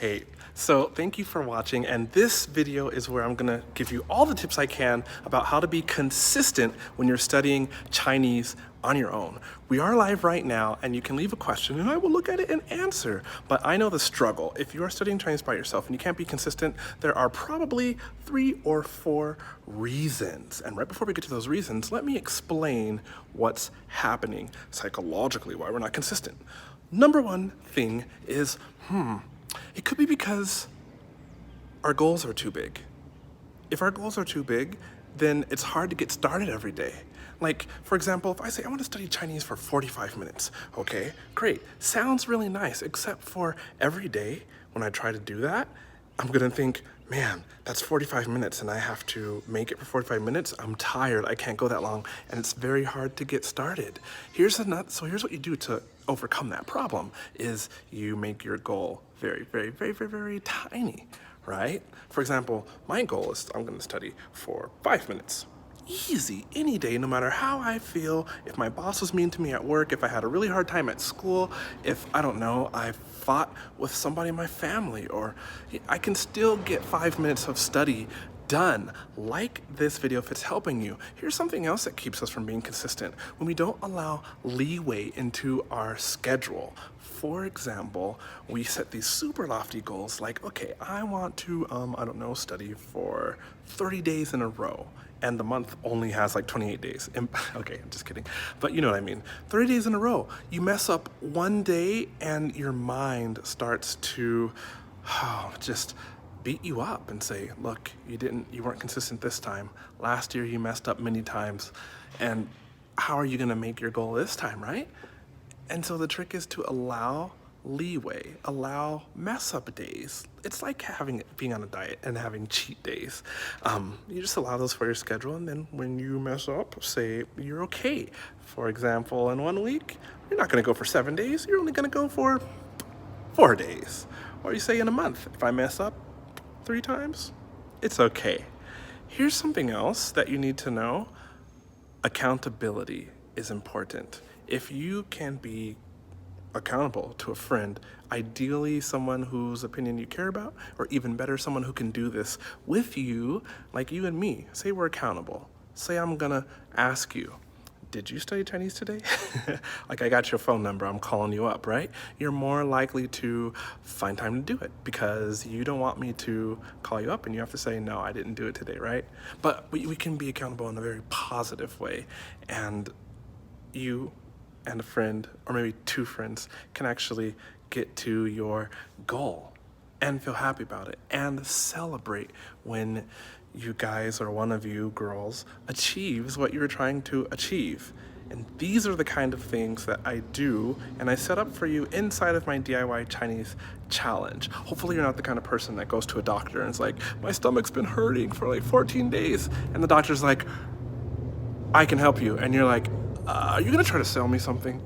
Hey, so thank you for watching, and this video is where I'm gonna give you all the tips I can about how to be consistent when you're studying Chinese on your own. We are live right now, and you can leave a question and I will look at it and answer. But I know the struggle. If you are studying Chinese by yourself and you can't be consistent, there are probably 3 or 4 reasons. And right before we get to those reasons, let me explain what's happening psychologically, why we're not consistent. Number one thing is, it could be because our goals are too big. If our goals are too big, then it's hard to get started every day. Like, for example, if I say I want to study Chinese for 45 minutes, okay, great. Sounds really nice, except for every day when I try to do that, I'm gonna think, man, that's 45 minutes and I have to make it for 45 minutes. I'm tired, I can't go that long, and it's very hard to get started. Here's what you do to overcome that problem is you make your goal very tiny, right? For example, my goal is I'm gonna study for 5 minutes. Easy, any day, no matter how I feel, if my boss was mean to me at work, if I had a really hard time at school, if, I don't know, I fought with somebody in my family, or I can still get 5 minutes of study done. Like this video if it's helping you. Here's something else that keeps us from being consistent. When we don't allow leeway into our schedule. For example, we set these super lofty goals like, okay, I want to, I don't know, study for 30 days in a row. And the month only has like 28 days. Okay, I'm just kidding. But you know what I mean. 30 days in a row. You mess up one day and your mind starts to just beat you up and say, look, you weren't consistent this time. Last year you messed up many times. And how are you gonna make your goal this time, right? And so the trick is to allow leeway, allow mess up days. It's like being on a diet and having cheat days. You just allow those for your schedule, and then when you mess up, say you're okay. For example, in 1 week, you're not gonna go for 7 days, you're only gonna go for 4 days. Or you say in a month, if I mess up 3 times, it's okay. Here's something else that you need to know. Accountability is important. If you can be accountable to a friend, ideally someone whose opinion you care about, or even better, someone who can do this with you, like you and me. Say we're accountable. Say I'm gonna ask you, did you study Chinese today? Like, I got your phone number, I'm calling you up, right? You're more likely to find time to do it because you don't want me to call you up and you have to say, no, I didn't do it today, right? But we can be accountable in a very positive way, and you and a friend, or maybe 2 friends, can actually get to your goal and feel happy about it and celebrate when you guys, or one of you girls, achieves what you're trying to achieve. And these are the kind of things that I do and I set up for you inside of my DIY Chinese challenge. Hopefully you're not the kind of person that goes to a doctor and is like, my stomach's been hurting for like 14 days. And the doctor's like, I can help you. And you're like, are you gonna try to sell me something?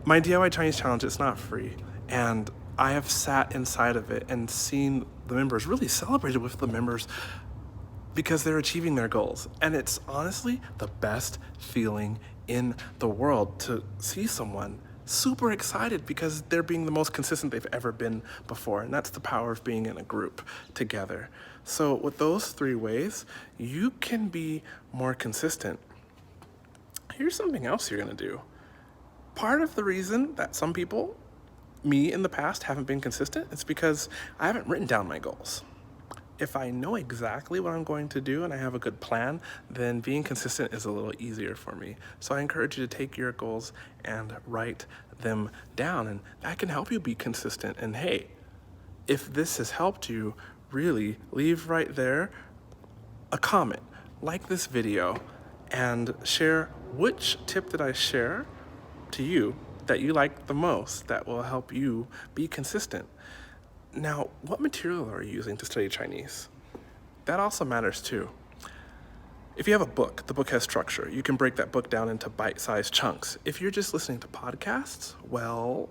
My DIY Chinese challenge, it's not free. And I have sat inside of it and seen the members, really celebrated with the members because they're achieving their goals. And it's honestly the best feeling in the world to see someone super excited because they're being the most consistent they've ever been before. And that's the power of being in a group together. So with those 3 ways, you can be more consistent. Here's something else you're gonna do. Part of the reason that some people, me in the past, haven't been consistent is because I haven't written down my goals. If I know exactly what I'm going to do and I have a good plan, then being consistent is a little easier for me. So I encourage you to take your goals and write them down, and that can help you be consistent. And hey, if this has helped you, really leave right there a comment, like this video, and share which tip did I share to you that you like the most that will help you be consistent. Now, what material are you using to study Chinese? That also matters too. If you have a book, the book has structure. You can break that book down into bite-sized chunks. If you're just listening to podcasts, well,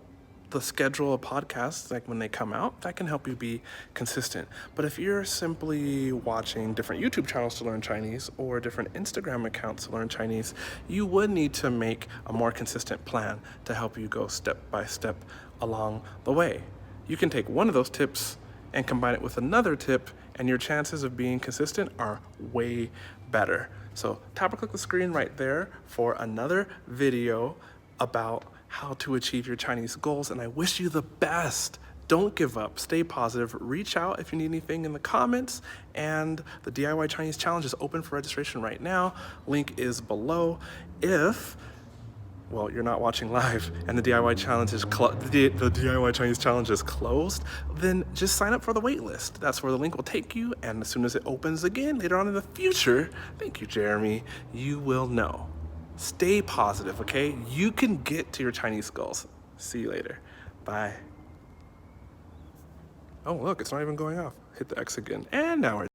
the schedule of podcasts, like when they come out, that can help you be consistent. But if you're simply watching different YouTube channels to learn Chinese or different Instagram accounts to learn Chinese, you would need to make a more consistent plan to help you go step by step along the way. You can take one of those tips and combine it with another tip, and your chances of being consistent are way better. So tap or click the screen right there for another video about how to achieve your Chinese goals, and I wish you the best. Don't give up, stay positive, reach out if you need anything in the comments, and the DIY Chinese Challenge is open for registration right now. Link is below. If well, you're not watching live and the DIY challenge is the DIY Chinese Challenge is closed, then just sign up for the wait list. That's where the link will take you, and as soon as it opens again later on in the future, thank you, Jeremy, you will know. Stay positive, okay? You can get to your Chinese goals. See you later. Bye. Oh, look, it's not even going off. Hit the X again. And now we're